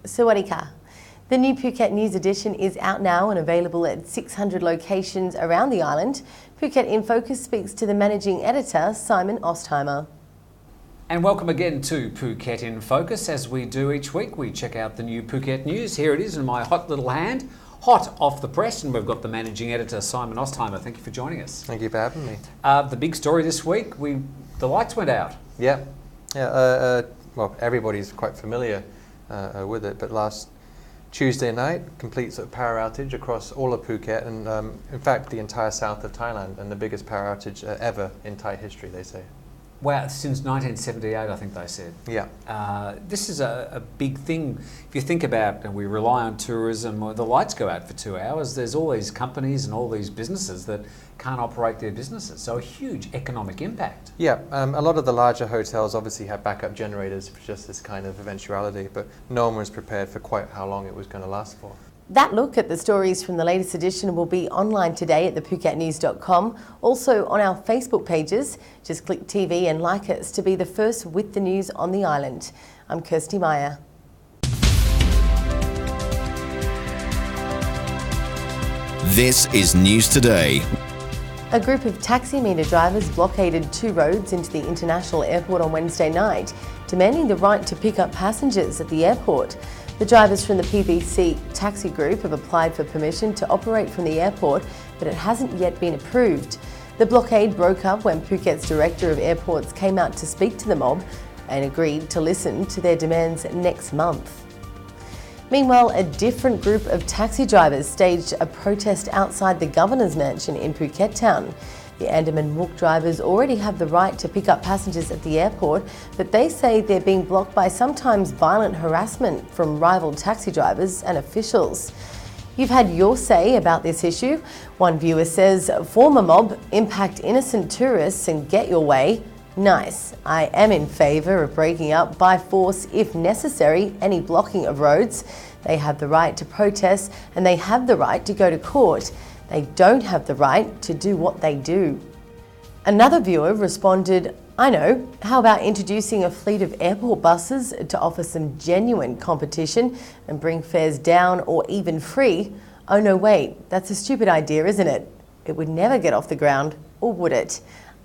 Sawadee ka. The new Phuket News edition is out now and available at 600 locations around the island. Phuket in Focus speaks to the managing editor, Simon Ostheimer. And welcome again to Phuket in Focus. As we do each week, we check out the new Phuket News. Here it is in my hot little hand, hot off the press, and we've got the managing editor, Simon Ostheimer. Thank you for joining us. Thank you for having me. The big story this week, the lights went out. Well, everybody's quite familiar with it, but last Tuesday night, complete sort of power outage across all of Phuket and in fact the entire south of Thailand, and the biggest power outage ever in Thai history, they say. Wow, since 1978, I think they said. Yeah. This is a big thing. If you think about, and we rely on tourism, or the lights go out for 2 hours, there's all these companies and all these businesses that can't operate their businesses. So a huge economic impact. Yeah, a lot of the larger hotels obviously have backup generators for just this kind of eventuality, but no one was prepared for quite how long it was going to last for. That look at the stories from the latest edition will be online today at thephuketnews.com. Also on our Facebook pages. Just click TV and like us to be the first with the news on the island. I'm Kirsty Meyer. This is News Today. A group of taxi meter drivers blockaded 2 roads into the international airport on Wednesday night, demanding the right to pick up passengers at the airport. The drivers from the PBC taxi group have applied for permission to operate from the airport, but it hasn't yet been approved. The blockade broke up when Phuket's Director of Airports came out to speak to the mob and agreed to listen to their demands next month. Meanwhile, a different group of taxi drivers staged a protest outside the Governor's Mansion in Phuket town. The Andaman Mook drivers already have the right to pick up passengers at the airport, but they say they're being blocked by sometimes violent harassment from rival taxi drivers and officials. You've had your say about this issue. One viewer says, "Former mob, impact innocent tourists and get your way. Nice. I am in favour of breaking up by force if necessary any blocking of roads. They have the right to protest and they have the right to go to court. They don't have the right to do what they do." Another viewer responded, "I know, how about introducing a fleet of airport buses to offer some genuine competition and bring fares down or even free? Oh no, wait, that's a stupid idea, isn't it? It would never get off the ground, or would it?"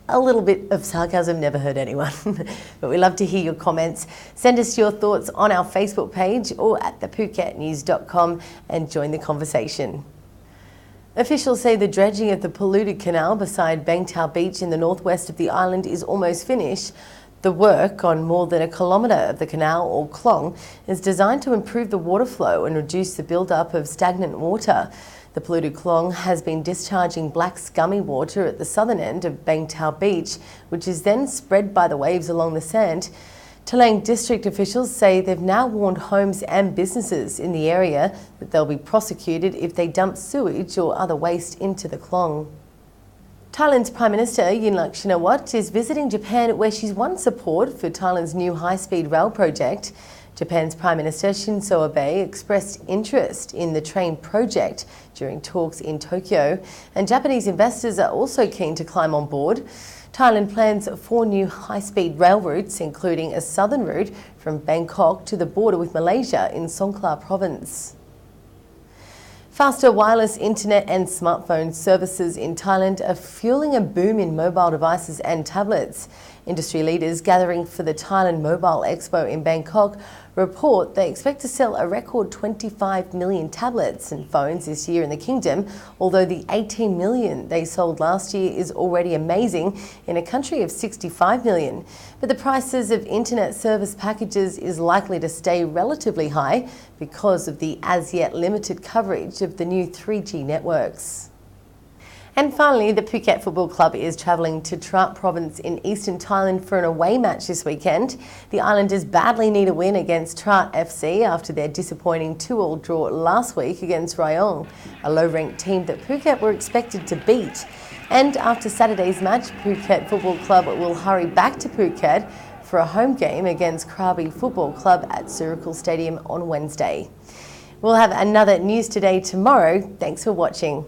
A little bit of sarcasm never hurt anyone. But we love to hear your comments. Send us your thoughts on our Facebook page or at thephuketnews.com and join the conversation. Officials say the dredging of the polluted canal beside Bang Tao Beach in the northwest of the island is almost finished. The work on more than 1 kilometre of the canal, or Klong, is designed to improve the water flow and reduce the build-up of stagnant water. The polluted Klong has been discharging black scummy water at the southern end of Bang Tao Beach, which is then spread by the waves along the sand. Talang district officials say they've now warned homes and businesses in the area that they'll be prosecuted if they dump sewage or other waste into the Klong. Thailand's Prime Minister Yingluck Shinawatra is visiting Japan, where she's won support for Thailand's new high-speed rail project. Japan's Prime Minister Shinzo Abe expressed interest in the train project during talks in Tokyo, and Japanese investors are also keen to climb on board. Thailand plans 4 new high-speed rail routes, including a southern route from Bangkok to the border with Malaysia in Songkhla province. Faster wireless internet and smartphone services in Thailand are fueling a boom in mobile devices and tablets. Industry leaders gathering for the Thailand Mobile Expo in Bangkok report they expect to sell a record 25 million tablets and phones this year in the kingdom, although the 18 million they sold last year is already amazing in a country of 65 million. But the prices of internet service packages is likely to stay relatively high because of the as yet limited coverage of the new 3G networks. And finally, the Phuket Football Club is travelling to Trat province in eastern Thailand for an away match this weekend. The Islanders badly need a win against Trat FC after their disappointing 2-2 draw last week against Rayong, a low-ranked team that Phuket were expected to beat. And after Saturday's match, Phuket Football Club will hurry back to Phuket for a home game against Krabi Football Club at Sirikul Stadium on Wednesday. We'll have another News Today tomorrow. Thanks for watching.